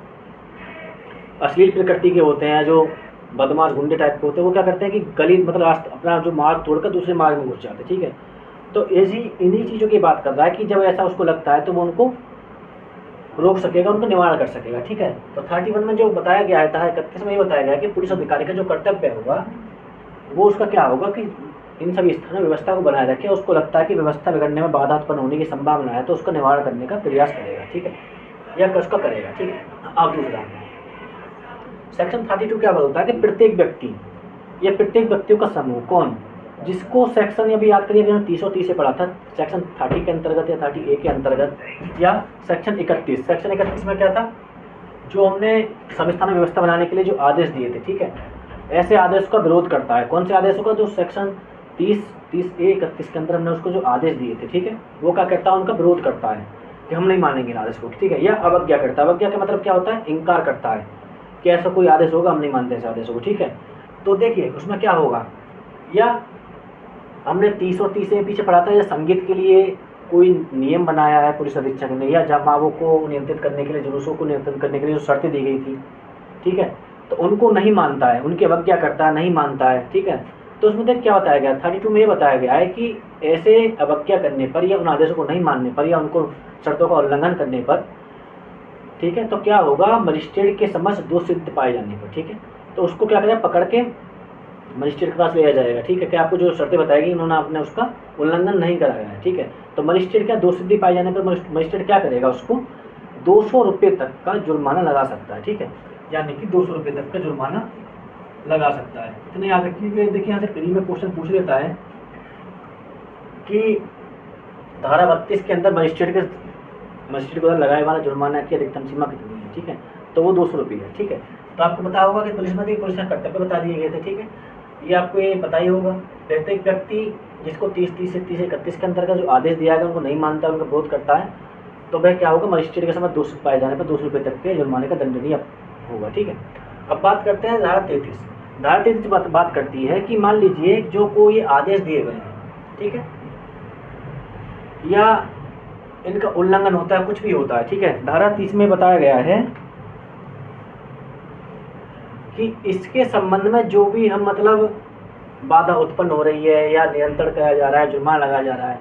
अश्लील प्रकृति के होते हैं, जो बदमाश गुंडे टाइप के होते हैं, वो क्या करते हैं कि गली, मतलब रास्ता अपना जो मार्ग तोड़कर दूसरे मार्ग में घुस जाते हैं, ठीक है। तो ऐसी इन्हीं चीज़ों की बात कर रहा है कि जब ऐसा उसको लगता है तो वो उनको रोक सकेगा, उनको निवारण कर सकेगा, ठीक है। तो 31 में जो बताया गया है, 31 में ये बताया गया है कि पुलिस अधिकारी का जो कर्तव्य होगा वो उसका क्या होगा कि इन सभी स्थानों व्यवस्था को बनाए रखे, उसको लगता है कि व्यवस्था बिगड़ने में बाधा उत्पन्न होने की संभावना है तो उसका निवारण करने का प्रयास करेगा, ठीक है, या उसका करेगा, ठीक है। अब दूसरा सेक्शन 32 क्या बोलता है कि प्रत्येक व्यक्ति या प्रत्येक व्यक्तियों का समूह, कौन, जिसको सेक्शन अभी याद करिए 330 से पढ़ा था, सेक्शन 30 के अंतर्गत या 30A के अंतर्गत, या सेक्शन 31 में क्या था, जो हमने संविधान व्यवस्था बनाने के लिए जो आदेश दिए थे, ठीक है, ऐसे आदेश का विरोध करता है। कौन से आदेशों का, जो सेक्शन 30A 31 के अंदर हमने उसको जो आदेश दिए थे, ठीक है, वो क्या करता है, उनका विरोध करता है कि हम नहीं मानेंगे इन आदेश को, ठीक है। या अवज्ञा करता है, अवज्ञा का मतलब क्या होता है, इनकार करता है कि ऐसा कोई आदेश होगा, हम नहीं मानते इस आदेश को, ठीक है। तो देखिए उसमें क्या होगा, या हमने 30 और 30 से पीछे पढ़ा था, या संगीत के लिए कोई नियम बनाया है पुलिस अधीक्षक ने, या जमावों को नियंत्रित करने के लिए, जुलूसों को नियंत्रित करने के लिए जो शर्तें दी गई थी, ठीक है, तो उनको नहीं मानता है, उनकी अवज्ञा करता है, नहीं मानता है, ठीक है, तो उसमें देख क्या बताया गया 32 में ये बताया गया है कि ऐसे अवज्ञा करने पर या उन आदेशों को नहीं मानने पर या उनको शर्तों का उल्लंघन करने पर, ठीक है, तो क्या होगा, मजिस्ट्रेट के समक्ष दोष सिद्ध पाए जाने पर, ठीक है, तो उसको क्या करेगा, पकड़ के मजिस्ट्रेट के पास ले जाएगा, ठीक है, कि आपको जो शर्तें बताएगी उन्होंने आपने उसका उल्लंघन नहीं कराया है, ठीक है, तो मजिस्ट्रेट क्या दोष सिद्धि पाए जाने पर मजिस्ट्रेट क्या करेगा, उसको 200 रुपये तक का जुर्माना लगा सकता है, ठीक है, यानी कि 200 रुपये तक का जुर्माना लगा सकता है। इतने याद रखिए। देखिए यहाँ से प्री में क्वेश्चन पूछ लेता है कि धारा 32 के अंदर मजिस्ट्रेट को द्वारा लगाए वाला जुर्माना की अधिकतम सीमा कितनी है, ठीक है, तो वो 200 रुपये है, ठीक है, तो आपको पता होगा कि पुलिस में पुलिस के कर्तव्य बता दिए गए थे, ठीक है, ये आपको ये पता ही होगा। प्रत्येक व्यक्ति जिसको 30 से 31 के अंदर का जो आदेश दिया गया उनको नहीं मानता, उनका विरोध करता है, तो वह क्या होगा, मजिस्ट्रेट के समक्ष दोष पाए जाने पर 200 रुपये तक के जुर्माने का दंडनीय होगा, ठीक है। अब बात करते हैं धारा 33। धारा 33 बात करती है कि मान लीजिए जो कोई आदेश दिए गए हैं, ठीक है, या इनका उल्लंघन होता है, कुछ भी होता है, ठीक है, धारा 30 में बताया गया है कि इसके संबंध में जो भी हम मतलब बाधा उत्पन्न हो रही है या नियंत्रण किया जा रहा है, जुर्माना लगाया जा रहा है,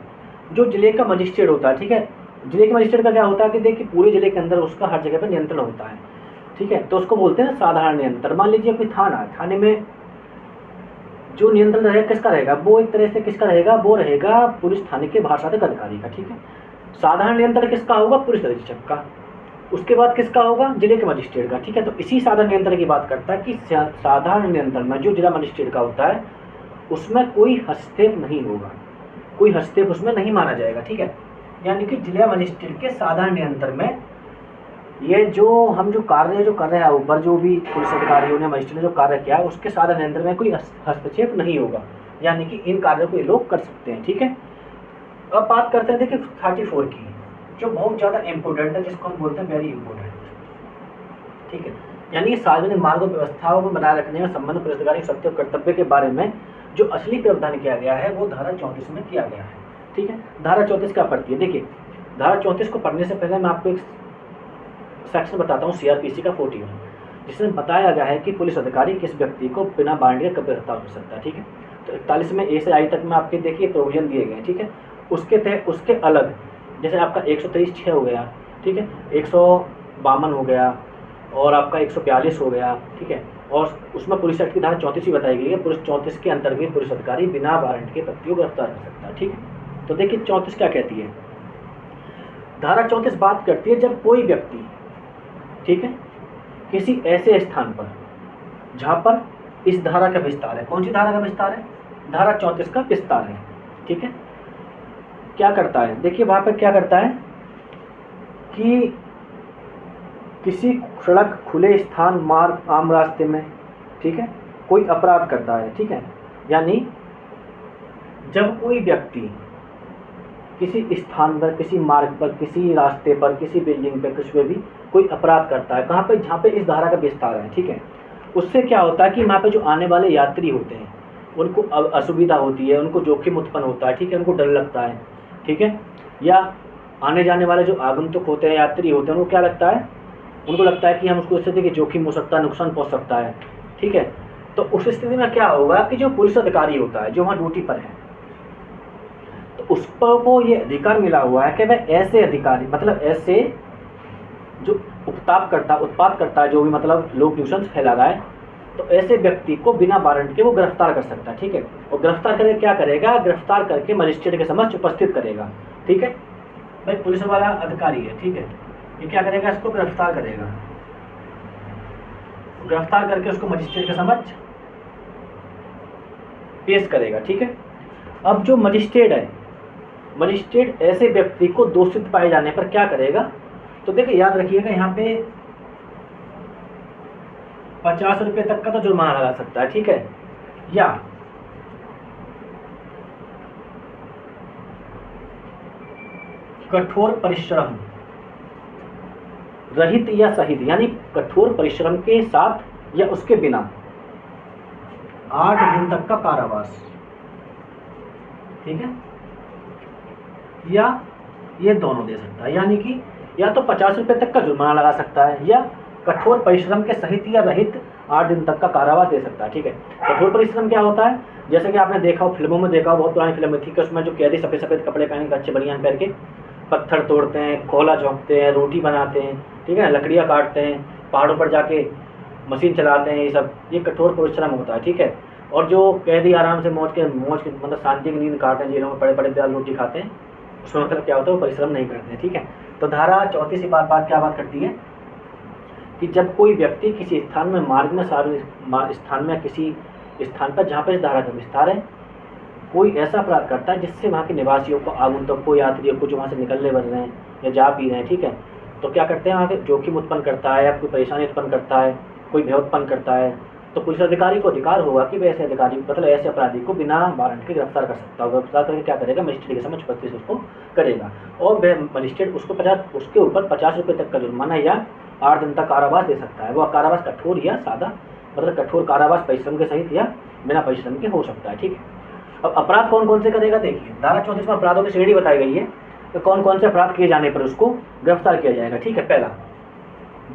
जो जिले का मजिस्ट्रेट होता है, ठीक है, जिले के मजिस्ट्रेट का क्या होता है कि देखिए पूरे जिले के अंदर उसका हर जगह पर नियंत्रण होता है, ठीक है, तो उसको बोलते हैं साधारण नियंत्रण। मान लीजिए कोई थाना है, थाने में जो नियंत्रण रहेगा किसका रहेगा, वो एक तरह से किसका रहेगा, वो रहेगा पुलिस थाने के प्रशासनिक अधिकारी का, ठीक है। साधारण नियंत्रण किसका होगा, पुलिस अधीक्षक का। उसके बाद किसका होगा, जिले के मजिस्ट्रेट का, ठीक है। तो इसी साधारण नियंत्रण की बात करता है कि साधारण नियंत्रण में जो जिला मजिस्ट्रेट का होता है उसमें कोई हस्तक्षेप नहीं होगा, कोई हस्तक्षेप उसमें नहीं माना जाएगा, ठीक है। यानी कि जिला मजिस्ट्रेट के साधारण नियंत्रण में ये जो हम जो कार्य जो कर रहे हैं ऊपर जो भी पुलिस अधिकारियों ने मजिस्ट्रेट ने जो कार्य किया उसके साधारण नियंत्रण में कोई हस्तक्षेप नहीं होगा, यानी कि इन कार्यों को ये लोग कर सकते हैं, ठीक है। अब बात करते हैं देखिए 34 की, जो बहुत ज़्यादा इंपॉर्टेंट है, जिसको हम बोलते हैं वेरी इंपॉर्टेंट, ठीक है। यानी सार्वजनिक मार्गों व्यवस्थाओं को बनाए रखने में संबंध पुलिस अधिकारी सत्य और कर्तव्य के बारे में जो असली प्रावधान किया गया है वो धारा 34 में किया गया है, ठीक है। धारा 34 क्या पढ़ती है, देखिए धारा 34 को पढ़ने से पहले मैं आपको एक सेक्शन बताता हूँ CRPC का 41, जिसमें बताया गया है कि पुलिस अधिकारी किस व्यक्ति को बिना वारंट के कब्जे गिरफ्तार कर सकता है, ठीक है। तो 41 में A से I तक में आपके देखिए प्रोविजन दिए गए हैं, ठीक है। उसके तहत उसके अलग जैसे आपका 123(6) हो गया, ठीक है, 152 हो गया और आपका 142 हो गया, ठीक है, और उसमें पुलिस एक्ट की धारा 34 भी बताई गई है। पुलिस 34 के अंतर्गत पुलिस अधिकारी बिना वारंट के व्यक्ति को गिरफ्तार कर सकता है, ठीक है। तो देखिए 34 क्या कहती है, धारा 34 बात करती है जब कोई व्यक्ति, ठीक है, किसी ऐसे स्थान पर जहाँ पर इस धारा का विस्तार है, कौन सी धारा का विस्तार है, धारा 34 का विस्तार है, ठीक है, क्या करता है, देखिए वहाँ पर क्या करता है कि किसी सड़क, खुले स्थान, मार्ग, आम रास्ते में, ठीक है, कोई अपराध करता है, ठीक है। यानी जब कोई व्यक्ति किसी स्थान पर, किसी मार्ग पर, किसी रास्ते पर, किसी बिल्डिंग पर, कुछ पे भी कोई अपराध करता है, कहाँ पे, जहाँ पे इस धारा का विस्तार है, ठीक है, उससे क्या होता है कि वहाँ पे जो आने वाले यात्री होते हैं उनको असुविधा होती है, उनको जोखिम उत्पन्न होता है, ठीक है, उनको डर लगता है, ठीक है, या आने जाने वाले जो आगंतुक होते हैं, यात्री होते हैं, उनको क्या लगता है, उनको लगता है कि हम उसको स्थिति कि जोखिम हो सकता है, नुकसान पहुँच सकता है, ठीक है। तो उस स्थिति में क्या होगा कि जो पुलिस अधिकारी होता है जो वहाँ ड्यूटी पर है, तो उस पर को ये अधिकार मिला हुआ है कि वह ऐसे अधिकारी मतलब ऐसे जो उत्पात करता है, जो भी मतलब लोग न्यूसेंस फैला रहा है, तो ऐसे व्यक्ति को बिना वारंट के वो गिरफ्तार कर सकता है, ठीक है। और गिरफ्तार करके क्या करेगा, गिरफ्तार करके मजिस्ट्रेट के समक्ष उपस्थित करेगा, ठीक है। भाई पुलिस वाला अधिकारी है, ठीक है, ये क्या करेगा, इसको गिरफ्तार करेगा, गिरफ्तार करके उसको मजिस्ट्रेट के समक्ष पेश करेगा, ठीक है। अब जो मजिस्ट्रेट है, मजिस्ट्रेट ऐसे व्यक्ति को दोषित पाए जाने पर क्या करेगा, तो देखिए याद रखिएगा यहाँ पे 50 रुपये तक का तो जुर्माना लगा सकता है, ठीक है, या कठोर परिश्रम रहित या सहित, यानी कठोर परिश्रम के साथ या उसके बिना 8 दिन तक का कारावास, ठीक है, या ये दोनों दे सकता है। यानी कि या तो 50 रुपये तक का जुर्माना लगा सकता है या कठोर परिश्रम के सहित या रहित 8 दिन तक का कारावास दे सकता है। ठीक है, कठोर परिश्रम क्या होता है, जैसे कि आपने देखा हो फिल्मों में, देखा हो बहुत पुरानी फिल्म थी कि उसमें जो कैदी सफ़ेद सफ़ेद कपड़े पहन के अच्छे बनियान पहन के पत्थर तोड़ते हैं, कोयला झोंकते हैं, रोटी बनाते हैं, ठीक है, लकड़ियाँ काटते हैं, पहाड़ों पर जाके मशीन चलाते हैं, ये सब ये कठोर परिश्रम होता है। ठीक है, और जो कैदी आराम से मौज के मतलब शांति की नींद काटते हैं, जेलों में बड़े दाल रोटी खाते हैं, उसमें मतलब क्या होता है, वो परिश्रम नहीं करते हैं। ठीक है, तो धारा 34 की बात क्या बात करती है कि जब कोई व्यक्ति किसी स्थान में मार्ग में सार्वजनिक स्थान में किसी स्थान पर जहाँ पर इस धारा का विस्तार है, कोई ऐसा अपराध करता है जिससे वहाँ के निवासियों को, आगंतुक को, यात्रियों को जो वहाँ से निकलने बन रहे हैं या जा पी रहे हैं, ठीक है, तो क्या करते हैं, वहाँ के जोखिम उत्पन्न करता है या कोई परेशानी उत्पन्न करता है, कोई भय उत्पन्न करता है, तो पुलिस अधिकारी को अधिकार होगा कि वह ऐसे अधिकारी मतलब ऐसे अपराधी को बिना वारंट के गिरफ्तार कर सकता होगा। गिरफ्तार करके क्या करेगा, मजिस्ट्रेट के समक्ष उपस्थित उसको करेगा और वह मजिस्ट्रेट उसको उसके ऊपर 50 रुपये तक का जुर्माना या 8 दिन तक कारावास दे सकता है। वो कारावास कठोर या सादा मतलब कठोर कारावास परिश्रम के सहित या बिना परिश्रम के हो सकता है। ठीक है, अब अपराध कौन कौन से करेगा, देखिए धारा 34 में अपराधों की श्रेणी बताई गई है तो कौन कौन से अपराध किए जाने पर उसको गिरफ्तार किया जाएगा। ठीक है, पहला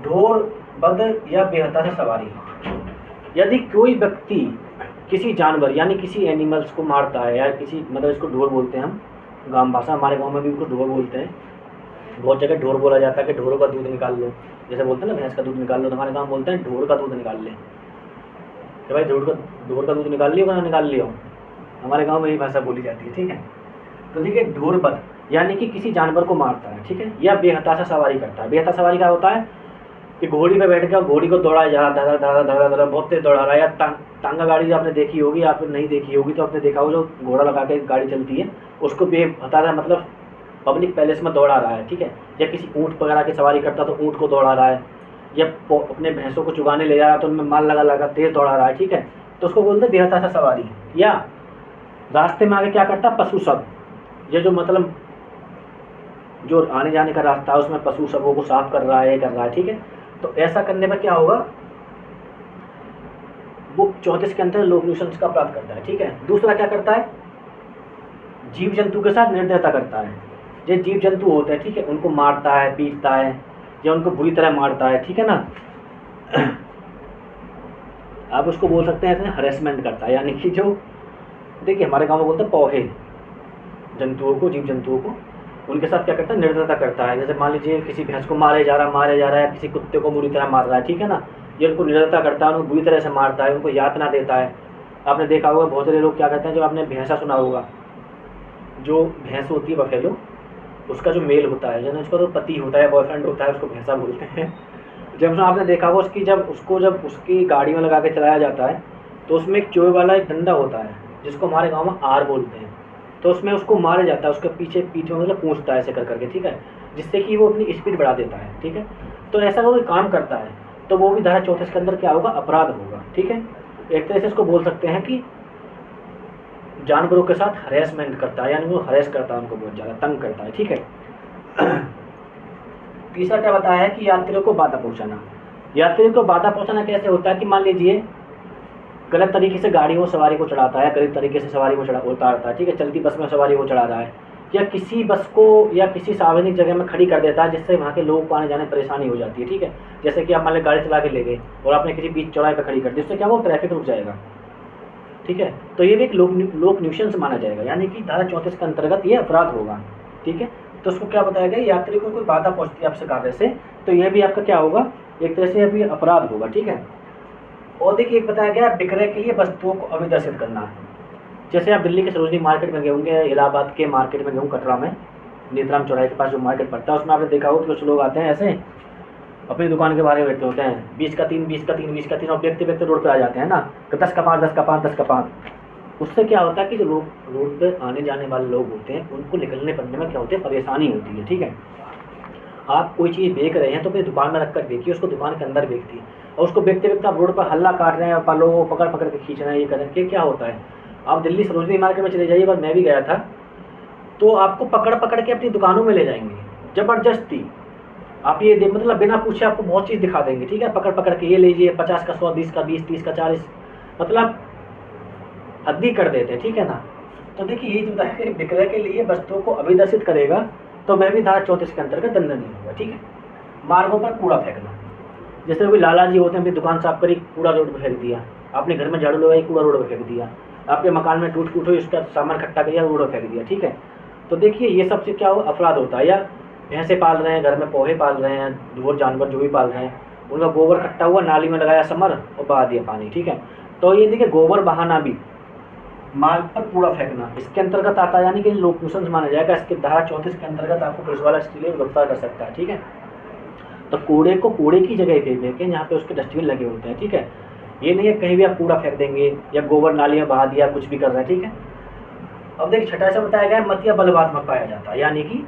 ढोर बद या बेहता से सवारी, यदि कोई व्यक्ति किसी जानवर यानी किसी एनिमल्स को मारता है या किसी मतलब इसको ढोर बोलते हैं हम गांव भाषा, हमारे गांव में भी उसको ढोर बोलते हैं, बहुत जगह ढोर बोला जाता है कि ढोरों का दूध निकाल लो, जैसे बोलते हैं ना भैंस का दूध निकाल लो, तो हमारे गाँव बोलते हैं ढोर का दूध निकाल ले, कि भाई ढोर का दूध निकाल लियो ना निकाल लियो, हमारे गाँव में यही भाषा बोली जाती है। ठीक है, तो देखिए ढोर बद यानी कि किसी जानवर को मारता है, ठीक है, या बेहताशा सवारी करता है। बेहता सवारी क्या होता है कि घोड़ी पे बैठ के घोड़ी को दौड़ाया जा रहा है, धड़ा बहुत तेज दौड़ा रहा है, या टांगा गाड़ी जो आपने देखी होगी या फिर नहीं देखी होगी तो आपने देखा हो जो घोड़ा लगा के गाड़ी चलती है, उसको बेहताशा मतलब पब्लिक पैलेस में दौड़ा रहा है। ठीक है, या किसी ऊँट वगैरह की सवारी करता तो ऊँट को दौड़ा रहा है, या अपने भैंसों को चुगाने ले जा रहा है तो उनमें माल लगा तेज दौड़ा रहा है। ठीक है, तो उसको बोलते हैं बेहताशा सवारी। या रास्ते में आगे क्या करता है, पशु सब, ये जो मतलब जो आने जाने का रास्ता है उसमें पशु सबों को साफ कर रहा है, ये कर रहा है। ठीक है, तो ऐसा करने पर क्या होगा, वो 34 के अंदर लोक न्यूसेंस का अपराध करता है। ठीक है, दूसरा क्या करता है, जीव जंतु के साथ निर्दयता करता है। जो जीव जंतु होते हैं, ठीक है, उनको मारता है, पीटता है या उनको बुरी तरह मारता है। ठीक है ना, आप उसको बोल सकते हैं हरेसमेंट करता है, यानी कि जो देखिए हमारे गाँव में बोलते हैं पौहे जंतुओं को, जीव जंतुओं को, उनके साथ क्या करता है, निर्दयता करता है। जैसे मान लीजिए किसी भैंस को मारे जा रहा है या किसी कुत्ते को बुरी तरह मार रहा है, ठीक है ना, ये उनको निर्दयता करता है, उनको बुरी तरह से मारता है, उनको यातना देता है। आपने देखा होगा बहुत सारे लोग क्या करते हैं, जो आपने भैंसा सुना होगा, जो भैंस होती है बफेलो, उसका जो मेल होता है, जब उसका तो पति होता है, बॉयफ्रेंड होता है, उसको भैंसा बोलते हैं। जब आपने देखा होगा उसकी जब उसकी गाड़ी में लगा के चलाया जाता है तो उसमें एक चोए वाला एक डंडा होता है जिसको हमारे गाँव में आर बोलते हैं, तो उसमें उसको मारा जाता है, उसके पीछे पीठ में मतलब पूछता है ऐसे करके। ठीक है, जिससे कि वो अपनी स्पीड बढ़ा देता है। ठीक है, तो ऐसा कोई काम करता है तो वो भी धारा 34 के अंदर क्या होगा, अपराध होगा। ठीक है, एक तरह से इसको बोल सकते हैं कि जानवरों के साथ हरेसमेंट करता है, यानी वो हरेस करता है, उनको बहुत ज़्यादा तंग करता है। ठीक है, तीसरा क्या बताया है कि यात्रियों को बाधा पहुँचाना। यात्रियों को बाधा पहुँचाना कैसे होता है कि मान लीजिए गलत तरीके से गाड़ी में सवारी को चढ़ाता है, गलत तरीके से सवारी को उतारता है। ठीक है, चलती बस में सवारी को चढ़ा रहा है, या किसी बस को या किसी सार्वजनिक जगह में खड़ी कर देता है जिससे वहाँ के लोगों को आने जाने परेशानी हो जाती है। ठीक है, जैसे कि आप मान लीजिए गाड़ी चला के ले गए और आपने किसी बीच चौराहे पर खड़ी कर दी, उससे क्या वो ट्रैफिक रुक जाएगा। ठीक है, तो ये भी एक लोक न्यूसेंस माना जाएगा, यानी कि धारा 34 के अंतर्गत ये अपराध होगा। ठीक है, तो उसको क्या बताया गया, यात्री को कोई बाधा पहुँचती है आपसे कार्य से, तो ये भी आपका क्या होगा, एक तरह से अभी अपराध होगा। ठीक है, और देखिए एक बताया गया विक्रय के लिए वस्तुओं को अभिदर्शित करना। जैसे आप दिल्ली के सरोजनी मार्केट में गए होंगे, इलाहाबाद के मार्केट में गए होंगे, कटरा में नेत्राम चौराहे के पास जो मार्केट पड़ता है, उसमें आपने देखा होगा कुछ लोग आते हैं ऐसे अपनी दुकान के बारे में बैठते होते हैं, 20 का 3, 20 का 3, 20 का 3, और देखते देखते रोड पे आ जाते हैं ना, तो 10 का 5, 10 का 5, 10 का 5। उससे क्या होता है कि जो रोड पे आने जाने वाले लोग होते हैं उनको निकलने पड़ने में क्या होती है, परेशानी होती है। ठीक है, आप कोई चीज़ बेच रहे हैं तो अपनी दुकान में रख कर बेचिए, उसको दुकान के अंदर बेचती है, और उसको बेचते बेचते आप रोड पर हल्ला काट रहे हैं, लोगों को पकड़ पकड़ के खींच रहे हैं, ये कर रहे हैं, क्या होता है। आप दिल्ली सरोजनी मार्केट में चले जाइए, बार मैं भी गया था, तो आपको पकड़ पकड़ के अपनी दुकानों में ले जाएंगे ज़बरदस्ती। आप ये मतलब बिना पूछे आपको बहुत चीज़ दिखा देंगे। ठीक है, पकड़ पकड़ के ये लीजिए, 50 का 100, 20 का 20, 30 का 40, मतलब हद्दी कर देते हैं। ठीक है ना, तो देखिए ये जो है विक्रय के लिए वस्तुओं को अभिदर्शित करेगा, तो वह भी धारा 34 के अंतर्गत दंडनीय होगा। ठीक है। मार्गों पर कूड़ा फेंकना, जैसे कोई लाला जी होते हैं, अपनी दुकान साफ करी, कूड़ा रोड पर फेंक दिया, आपने घर में झाड़ू लगाई, कूड़ा रोड पर फेंक दिया, आपके मकान में टूट हुई, उसका सामान इकट्ठा किया, रोड पर फेंक दिया। ठीक है। तो देखिए ये सबसे क्या हो, अपराध होता है। या भैंसे पाल रहे हैं, घर में पोहे पाल रहे हैं, दूर जानवर जो भी पाल रहे हैं, उनका गोबर इकट्ठा हुआ, नाली में लगाया समर और बहा दिया पानी। ठीक है। तो ये देखिए गोबर बहाना भी, मार्ग पर कूड़ा फेंकना इसके अंतर्गत आता है, यानी कि लोक नुकसान माना जाएगा। इसके धारा 34 के अंतर्गत आपको पुलिस वाला इसके लिए गिरफ्तार कर सकता है। ठीक है। तो कूड़े को कूड़े की जगह फेंकें जहाँ पे उसके डस्टबिन लगे होते हैं। ठीक है। ये नहीं है कहीं भी आप कूड़ा फेंक देंगे या गोबर नाली में बहा दिया, कुछ भी कर रहे हैं। ठीक है। अब देखिए छठा से बताया गया है, मत या बलवाद में पाया जाता है, यानी कि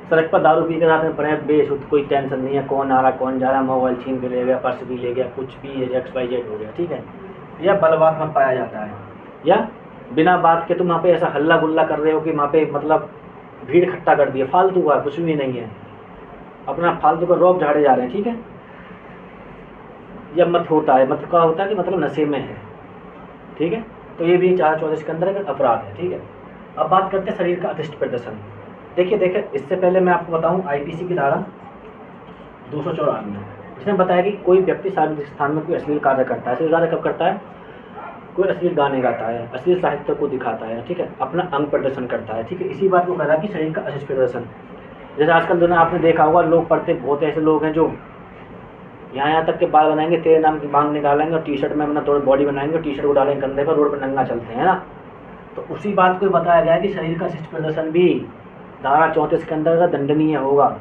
सड़क पर दारू पी कर रात में पड़े बेसुध, कोई टेंशन नहीं है, कौन आ रहा कौन जा रहा, मोबाइल छीन के ले गया, पर्स भी ले गया, कुछ भी XYZ हो गया। ठीक है। यह बलवाद में पाया जाता है। या बिना बात के तुम वहाँ पे ऐसा हल्ला गुल्ला कर रहे हो कि वहाँ पे मतलब भीड़ इकट्ठा कर दिया, फालतू का कुछ भी नहीं है, अपना फालतू का रौब झाड़े जा रहे हैं। ठीक है। यह मत होता है, मत का होता है कि मतलब नशे में है। ठीक है। तो ये भी 424 के अंदर एक अपराध है। ठीक है। अब बात करते हैं शरीर का अतिष्ट प्रदर्शन। देखिए इससे पहले मैं आपको बताऊं IPC की धारा 294 जिसमें बताया कि कोई व्यक्ति सार्वजनिक स्थान में कोई अश्लील कार्य करता है। अश्लील कार्य कब करता है? कोई अश्लील गाने गाता है, अश्लील साहित्य को दिखाता है। ठीक है। अपना अंग प्रदर्शन करता है। ठीक है। इसी बात को कह रहा है कि शरीर का अतिष्ट प्रदर्शन। जैसे आजकल दुनिया आपने देखा होगा, लोग पढ़ते बहुत ऐसे लोग हैं जो यहाँ तक के बाल बनाएंगे, तेरे नाम की मांग निकालेंगे और टी-शर्ट में अपना थोड़ी बॉडी बनाएंगे, टी-शर्ट को डालेंगे कंधे पर, रोड पर नंगा चलते हैं ना। तो उसी बात को बताया गया है कि शरीर का अशिष्ट प्रदर्शन भी धारा 34 के अंदर दंडनीय होगा।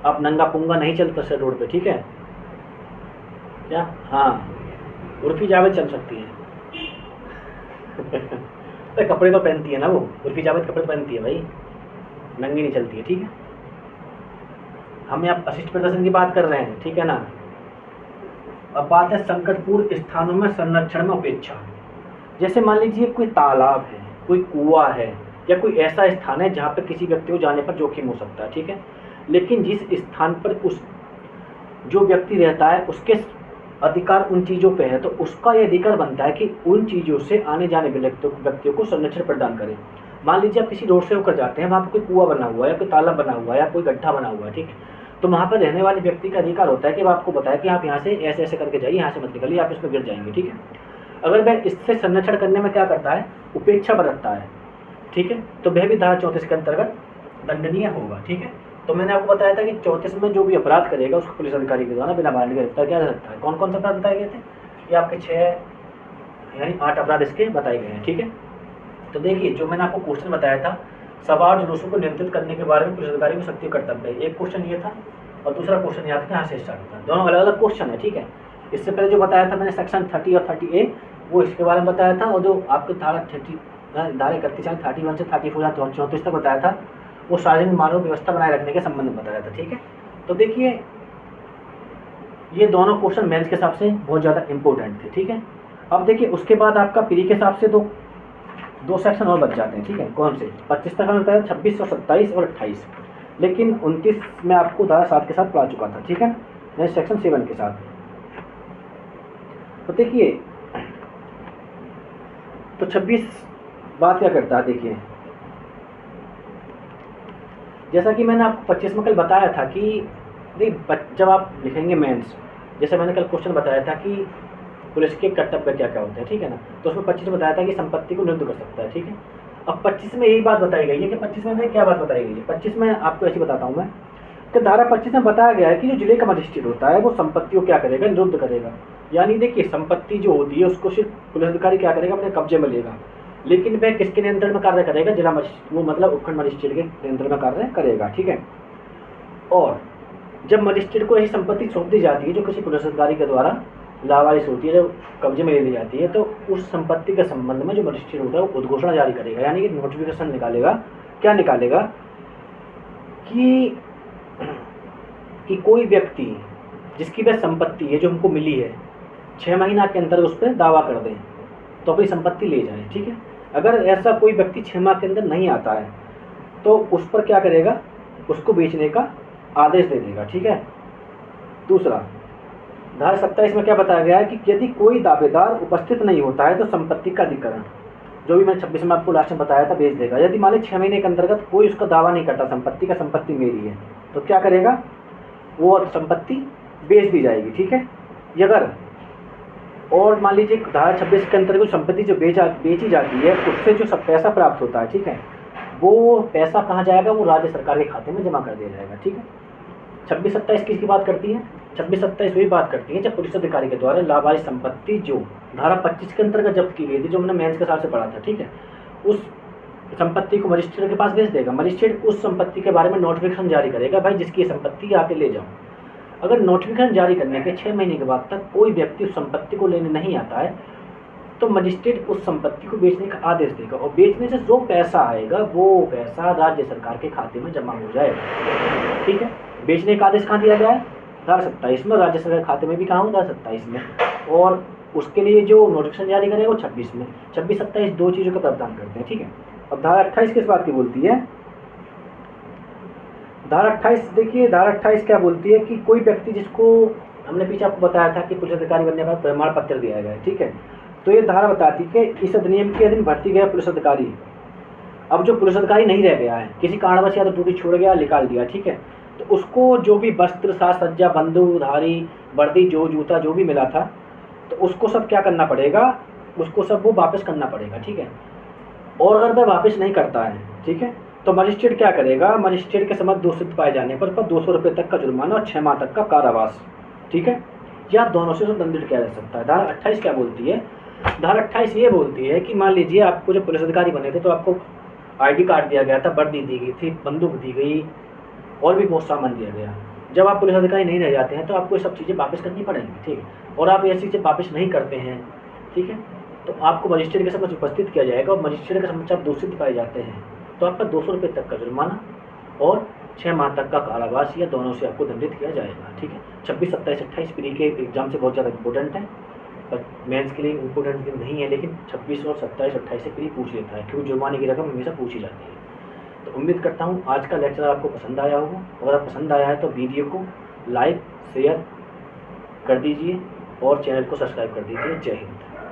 आप नंगा पुंगा नहीं चल सकते रोड पे। ठीक है। क्या? हाँ, उर्फी जावेद चल सकती है तो कपड़े तो पहनती है ना वो, उर्फी जावेद कपड़े पहनती है भाई, नंगी नहीं चलती है। ठीक है। हम यहाँ अशिष्ट प्रदर्शन की बात कर रहे हैं। ठीक है ना। अब बात है संकटपूर्ण स्थानों में संरक्षण में उपेक्षा। जैसे मान लीजिए कोई तालाब है, कोई कुआं है, या कोई ऐसा स्थान है जहाँ पे किसी व्यक्ति को जाने पर जोखिम हो सकता है। ठीक है। लेकिन जिस स्थान पर उस जो व्यक्ति रहता है उसके अधिकार उन चीज़ों पे है, तो उसका यह अधिकार बनता है कि उन चीज़ों से आने जाने वाले व्यक्तियों को संरक्षण प्रदान करें। मान लीजिए आप किसी रोड से होकर जाते हैं, वहाँ पर कोई कुआं बना हुआ है या कोई तालाब बना हुआ है या कोई गड्ढा बना हुआ है। ठीक है। तो वहाँ पर रहने वाले व्यक्ति का अधिकार होता है कि वह आपको बताए कि आप यहाँ से ऐसे ऐसे करके जाइए, यहाँ से मत निकलिए, आप इसमें गिर जाएंगे। ठीक है। अगर वह इससे संरक्षण करने में क्या करता है, उपेक्षा बरतता है। ठीक है। तो वह भी धारा 34 के अंतर्गत दंडनीय होगा। ठीक है। तो मैंने आपको बताया था कि 34 में जो भी अपराध करेगा उसको पुलिस अधिकारी के द्वारा बिना वारंट के गिरफ्तार किया जा सकता है। कौन कौन से अपराध बताए गए थे? ये आपके 6 यानी 8 अपराध इसके बताए गए हैं। ठीक है। तो देखिए जो मैंने आपको क्वेश्चन बताया था, सभा और जुलूसों को नियंत्रित करने के बारे में पुलिस अधिकारी को सख्ती कर्तव्य है, एक क्वेश्चन ये था और दूसरा क्वेश्चन यहाँ यहाँ से स्टार्ट होता है। दोनों अलग अलग क्वेश्चन है। ठीक है। इससे पहले जो बताया था मैंने सेक्शन 30 और 30A वो इसके बारे में बताया था, और जो आपके धारा 31 31 से 34 तक बताया था वो सार्वजनिक मानव व्यवस्था बनाए रखने के संबंध में बताया था। ठीक है। तो देखिए ये दोनों क्वेश्चन मेंस के हिसाब से बहुत ज़्यादा इंपॉर्टेंट थे। ठीक है। अब देखिए उसके बाद आपका प्री के हिसाब से दो सेक्शन और बच जाते हैं। ठीक है। कौन से? 25 तक हमें बताया, 26 और 27 और 28, लेकिन 29 में आपको धारा 7 के साथ पढ़ा चुका था। ठीक है। नेक्स्ट सेक्शन 7 के साथ। तो देखिए तो 26 बात क्या करता है, देखिए जैसा कि मैंने आपको 25 में कल बताया था कि जब आप लिखेंगे मेंस, जैसे मैंने कल क्वेश्चन बताया था कि पुलिस के कर्तव्य क्या क्या होते हैं। ठीक है ना। तो उसमें 25 में बताया था कि संपत्ति को निरुद्ध कर सकता है। ठीक है। अब 25 में यही बात बताई गई है कि 25 में क्या बात बताई गई है। 25 में आपको ऐसी बताता हूँ मैं कि धारा 25 में बताया गया है कि जो जिले का मजिस्ट्रेट होता है वो संपत्ति को क्या करेगा, निरुद्ध करेगा। यानी देखिए संपत्ति जो होती है उसको सिर्फ पुलिस अधिकारी क्या करेगा, अपने कब्जे में लेगा, लेकिन वह किसके नियंत्रण में कार्य करेगा, जिला वो मतलब उपखंड मजिस्ट्रेट के नियंत्रण में कार्य करेगा। ठीक है। और जब मजिस्ट्रेट को ऐसी संपत्ति सौंप दी जाती है जो किसी पुलिस अधिकारी के द्वारा लावारिस होती है, जो कब्जे में ले ली जाती है, तो उस संपत्ति के संबंध में जो मजिस्ट्रेट होता है वो उद्घोषणा जारी करेगा, यानी कि नोटिफिकेशन निकालेगा। क्या निकालेगा कि कोई व्यक्ति जिसकी वह संपत्ति है जो हमको मिली है 6 महीना के अंदर उस पर दावा कर दें तो अपनी संपत्ति ले जाए। ठीक है। अगर ऐसा कोई व्यक्ति 6 माह के अंदर नहीं आता है तो उस पर क्या करेगा, उसको बेचने का आदेश दे देगा। ठीक है। दूसरा धारा 27 में क्या बताया गया है कि यदि कोई दावेदार उपस्थित नहीं होता है तो संपत्ति का अधिग्रहण, जो भी मैंने 26 में आपको लास्ट में बताया था बेच देगा। यदि मान ली 6 महीने के अंतर्गत कोई उसका दावा नहीं करता संपत्ति का, संपत्ति मेरी है, तो क्या करेगा, वो संपत्ति बेच दी जाएगी, ठीक है। ये अगर और मान लीजिए धारा 26 के अंतर्गत संपत्ति जो बेची जाती है उससे जो सब पैसा प्राप्त होता है, ठीक है, वो पैसा कहाँ जाएगा, वो राज्य सरकार के खाते में जमा कर दिया जाएगा, ठीक है। 26-27 किसकी बात करती है, 26-27 वही बात करती है जब पुलिस अधिकारी के द्वारा लावारिस संपत्ति जो धारा 25 के अंतर्गत जब्त की गई थी, जो हमने मेंस के साथ से पढ़ा था, ठीक है, उस संपत्ति को मजिस्ट्रेट के पास भेज देगा। मजिस्ट्रेट उस संपत्ति के बारे में नोटिफिकेशन जारी करेगा, भाई जिसकी ये संपत्ति आके ले जाओ। अगर नोटिफिकेशन जारी करने के 6 महीने के बाद तक कोई व्यक्ति उस संपत्ति को लेने नहीं आता है तो मजिस्ट्रेट उस संपत्ति को बेचने का आदेश देगा, और बेचने से जो पैसा आएगा वो पैसा राज्य सरकार के खाते में जमा हो जाएगा, ठीक है। बेचने का आदेश कहाँ दिया गया है, धारा 27 में, राज्य सरकार के खाते में भी कहाँ हो, धारा 27 में, और उसके लिए जो नोटिफिकेशन जारी करेगा वो 26 में। 26-27 दो चीज़ों का प्रावधान करते हैं, ठीक है। अब धारा 28 किस बात की बोलती है, धारा 28 देखिए, धारा 28 क्या बोलती है कि कोई व्यक्ति जिसको हमने पीछे आपको बताया था कि पुलिस अधिकारी बनने के बाद प्रमाण पत्र दिया गया है, ठीक है, तो ये धारा बताती है कि इस अधिनियम के अधीन भर्ती गया पुलिस अधिकारी, अब जो पुलिस अधिकारी नहीं रह गया है, किसी कारणवश या तो ड्यूटी छोड़ गया, निकाल दिया, ठीक है, तो उसको जो भी वस्त्र, साज सज्जा, बंदूकधारी, वर्दी, जो जूता जो भी मिला था, तो उसको सब क्या करना पड़ेगा, उसको सब वो वापस करना पड़ेगा, ठीक है। और अगर वह वापस नहीं करता है, ठीक है, तो मजिस्ट्रेट क्या करेगा, मजिस्ट्रेट के समक्ष दोषित पाए जाने पर 200 रुपये तक का जुर्माना और 6 माह तक का कारावास, ठीक है, या दोनों से दंडित किया जा सकता है। धारा 28 क्या बोलती है, धारा 28 ये बोलती है कि मान लीजिए आपको जब पुलिस अधिकारी बने थे तो आपको ID कार्ड दिया गया था, वर्दी दी गई थी, बंदूक दी गई और भी बहुत सामान दिया गया। जब आप पुलिस अधिकारी नहीं रह जाते हैं तो आपको ये सब चीज़ें वापस करनी पड़ेंगी, ठीक है, और आप ये चीज़ें वापस नहीं करते हैं, ठीक है, तो आपको मजिस्ट्रेट के समक्ष उपस्थित किया जाएगा, और मजिस्ट्रेट के समक्ष आप दोषित पाए जाते हैं तो आपका 200 रुपये तक का जुर्माना और 6 माह तक का कारावास या दोनों से आपको दंडित किया जाएगा, ठीक है। 26, 27, 28 प्री के एग्जाम से बहुत ज़्यादा इंपॉर्टेंट है, पर मेंस के लिए इंपॉर्टेंट नहीं है, लेकिन 26 और 27, 28 से प्री पूछ लेता है, क्योंकि जुर्माने की रकम हमेशा पूछी जाती है। तो उम्मीद करता हूँ आज का लेक्चर आपको पसंद आया होगा। अगर आप पसंद आया है तो वीडियो को लाइक शेयर कर दीजिए और चैनल को सब्सक्राइब कर दीजिए। जय हिंद।